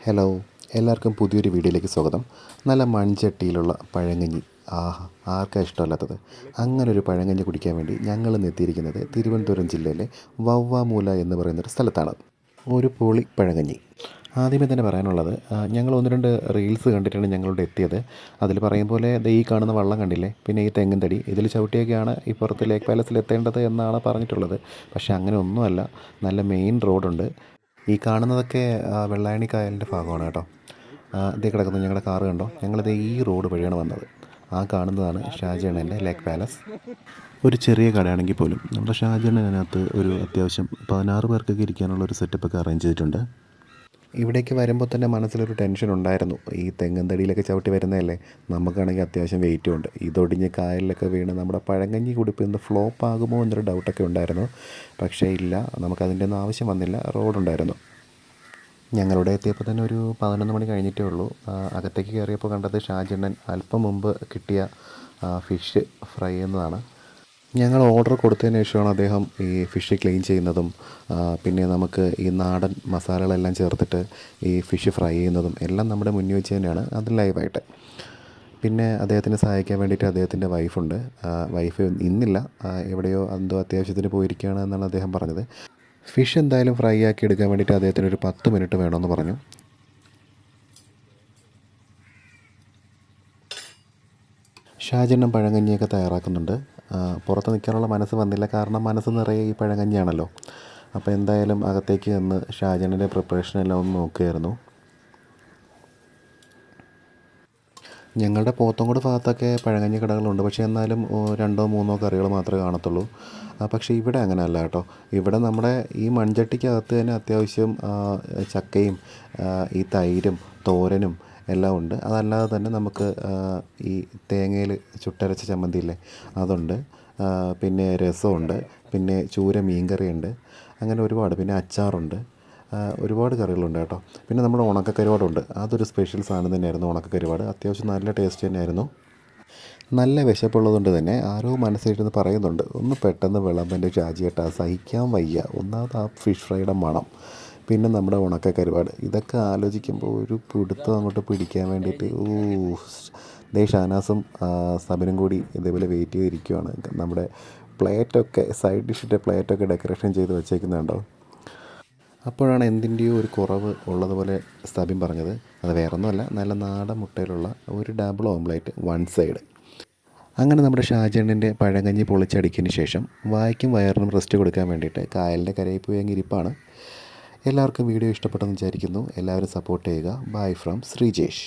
Hello, എല്ലാവർക്കും പുതിയൊരു വീഡിയോയിലേക്ക് സ്വാഗതം. നല്ല മൺചട്ടിയിലുള്ള പഴങ്കഞ്ഞി, ആഹാ, ആർക്കാ ഇഷ്ടമല്ലാത്തത്. അങ്ങനൊരു പഴങ്കഞ്ഞി കുടിക്കാൻ വേണ്ടി ഞങ്ങൾ എത്തിയിരിക്കുന്നത് തിരുവനന്തപുരം ജില്ലയിലെ വവ്വാമൂല എന്ന് പറയുന്നൊരു സ്ഥലത്താണ്. ഒരു പൊളി പഴങ്കഞ്ഞി. ആദ്യമേ തന്നെ പറയാനുള്ളത്, ഞങ്ങൾ ഒന്ന് രണ്ട് റീൽസ് കണ്ടിട്ടാണ് ഞങ്ങളിവിടെ എത്തിയത്. അതിൽ പറയും പോലെ ദേ ഈ കാണുന്ന വള്ളം കണ്ടില്ലേ, പിന്നെ ഈ തെങ്ങിൻ തടി, ഇതിൽ ചവിട്ടിയൊക്കെയാണ് ഈ പുറത്ത് ലേക്ക് പാലസിൽ എത്തേണ്ടത് എന്നാണ് പറഞ്ഞിട്ടുള്ളത്. പക്ഷേ അങ്ങനെ ഒന്നുമല്ല, നല്ല മെയിൻ റോഡുണ്ട്. ഈ കാണുന്നതൊക്കെ വെള്ളായണി കായലിൻ്റെ ഭാഗമാണ് കേട്ടോ. ഇതേ കിടക്കുന്നത് ഞങ്ങളുടെ കാറ് കണ്ടോ. ഞങ്ങളിത് ഈ റോഡ് വഴിയാണ് വന്നത്. ആ കാണുന്നതാണ് ഷാജി ലേക്ക് പാലസ്. ഒരു ചെറിയ കടയാണെങ്കിൽ പോലും നമ്മുടെ ഷാജി അതിനകത്ത് ഒരു അത്യാവശ്യം 16 പേർക്കൊക്കെ ഇരിക്കാനുള്ള ഒരു സെറ്റപ്പൊക്കെ അറേഞ്ച് ചെയ്തിട്ടുണ്ട്. ഇവിടേക്ക് വരുമ്പോൾ തന്നെ മനസ്സിലൊരു ടെൻഷൻ ഉണ്ടായിരുന്നു. ഈ തെങ്ങന്തടിയിലൊക്കെ ചവിട്ടി വരുന്നതല്ലേ, നമുക്കാണെങ്കിൽ അത്യാവശ്യം വെയിറ്റും ഉണ്ട്. ഇതൊടിഞ്ഞ് കായലിലൊക്കെ വീണ് നമ്മുടെ പഴങ്കഞ്ഞി കുടിപ്പ് ഇന്ന് ഫ്ലോപ്പ് ആകുമോ എന്നൊരു ഡൗട്ടൊക്കെ ഉണ്ടായിരുന്നു. പക്ഷേ ഇല്ല, നമുക്കതിൻ്റെ ഒന്നും ആവശ്യം വന്നില്ല. റോഡുണ്ടായിരുന്നു. ഞങ്ങളിവിടെ എത്തിയപ്പോൾ തന്നെ ഒരു 11 മണി കഴിഞ്ഞിട്ടേ ഉള്ളൂ. അകത്തേക്ക് കയറിയപ്പോൾ കണ്ടത് ഷാജിയണ്ണൻ അല്പം മുമ്പ് കിട്ടിയ ഫിഷ് ഫ്രൈ എന്നതാണ്. ഞങ്ങൾ ഓർഡർ കൊടുത്തതിന് ശേഷമാണ് അദ്ദേഹം ഈ ഫിഷ് ക്ലീൻ ചെയ്യുന്നതും പിന്നെ നമുക്ക് ഈ നാടൻ മസാലകളെല്ലാം ചേർത്തിട്ട് ഈ ഫിഷ് ഫ്രൈ ചെയ്യുന്നതും എല്ലാം നമ്മുടെ മുന്നിൽ വെച്ച് തന്നെയാണ്, അത് ലൈവായിട്ട്. പിന്നെ അദ്ദേഹത്തിന് സഹായിക്കാൻ വേണ്ടിയിട്ട് അദ്ദേഹത്തിൻ്റെ വൈഫുണ്ട്. വൈഫ് ഇന്നില്ല, എവിടെയോ എന്തോ അത്യാവശ്യത്തിന് പോയിരിക്കുകയാണ് എന്നാണ് അദ്ദേഹം പറഞ്ഞത്. ഫിഷ് എന്തായാലും ഫ്രൈ ആക്കി എടുക്കാൻ വേണ്ടിയിട്ട് അദ്ദേഹത്തിന് ഒരു 10 മിനിറ്റ് വേണമെന്ന് പറഞ്ഞു. ഷാജണ്ണൻ പഴങ്കഞ്ഞിയൊക്കെ തയ്യാറാക്കുന്നുണ്ട്. പുറത്ത് നിൽക്കാനുള്ള മനസ്സ് വന്നില്ല, കാരണം മനസ്സ് നിറയെ ഈ പഴങ്കഞ്ഞിയാണല്ലോ. അപ്പോൾ എന്തായാലും അകത്തേക്ക് നിന്ന് ഷാജണ്ണൻ്റെ പ്രിപ്പറേഷനെല്ലാം ഒന്ന് നോക്കുകയായിരുന്നു. ഞങ്ങളുടെ പോത്തങ്കോട് ഭാഗത്തൊക്കെ പഴങ്കഞ്ഞി കടകളുണ്ട്, പക്ഷേ എന്നാലും 2-3 കറികൾ മാത്രമേ കാണത്തുള്ളൂ. പക്ഷേ ഇവിടെ അങ്ങനെയല്ല കേട്ടോ. ഇവിടെ നമ്മുടെ ഈ മൺചട്ടിക്കകത്ത് തന്നെ അത്യാവശ്യം ചക്കയും ഈ തൈരും തോരനും എല്ലാം ഉണ്ട്. അതല്ലാതെ തന്നെ നമുക്ക് ഈ തേങ്ങയിൽ ചുട്ടരച്ച ചമ്മന്തിയില്ലേ, അതുണ്ട്. പിന്നെ രസമുണ്ട്, പിന്നെ ചൂര മീൻകറിയുണ്ട്, അങ്ങനെ ഒരുപാട്. പിന്നെ അച്ചാറുണ്ട്, ഒരുപാട് കറികളുണ്ട് കേട്ടോ. പിന്നെ നമ്മുടെ ഉണക്കക്കരുവാടുണ്ട്. അതൊരു സ്പെഷ്യൽ സാധനം തന്നെയായിരുന്നു. ഉണക്കക്കരുവാട് അത്യാവശ്യം നല്ല ടേസ്റ്റ് തന്നെയായിരുന്നു. നല്ല വിശപ്പുള്ളതുകൊണ്ട് തന്നെ ആരോ മനസ്സിലിരുന്ന് പറയുന്നുണ്ട്, ഒന്ന് പെട്ടെന്ന് വിളമ്പൻ്റെ ഷാജിയേട്ടാ, സഹിക്കാൻ വയ്യ. ഒന്നാമത് ആ ഫിഷ് ഫ്രൈയുടെ മണം, പിന്നെ നമ്മുടെ ഉണക്കക്കരുവാട്, ഇതൊക്കെ ആലോചിക്കുമ്പോൾ ഒരു പിടുത്തം അങ്ങോട്ട് പിടിക്കാൻ വേണ്ടിയിട്ട് ദേ ഷാനാസും സബിനും കൂടി ഇതേപോലെ വെയിറ്റ് ചെയ്തിരിക്കുവാണ്. നമ്മുടെ പ്ലേറ്റൊക്കെ, സൈഡ് ഡിഷിൻ്റെ പ്ലേറ്റൊക്കെ ഡെക്കറേഷൻ ചെയ്ത് വെച്ചേക്കുന്നുണ്ടോ. അപ്പോഴാണ് എന്തിൻ്റെയോ ഒരു കുറവ് ഉള്ളതുപോലെ സബിൻ പറഞ്ഞത്. അത് വേറൊന്നുമല്ല, നല്ല നാടൻ മുട്ടയിലുള്ള ഒരു ഡബിൾ ഓംലേറ്റ് 1 സൈഡ്. അങ്ങനെ നമ്മുടെ ഷാജണ്ണൻ്റെ പഴങ്കഞ്ഞി പൊളിച്ചടിക്കിന് ശേഷം വായ്ക്കും വയറിനും റെസ്റ്റ് കൊടുക്കാൻ വേണ്ടിയിട്ട് കായലിൻ്റെ കരയിൽ പോയി അങ്ങ് ഇരിപ്പാണ്. എല്ലാവർക്കും വീഡിയോ ഇഷ്ടപ്പെട്ടെന്ന് വിചാരിക്കുന്നു. എല്ലാവരും സപ്പോർട്ട് ചെയ്യുക. Bye from Sreejesh.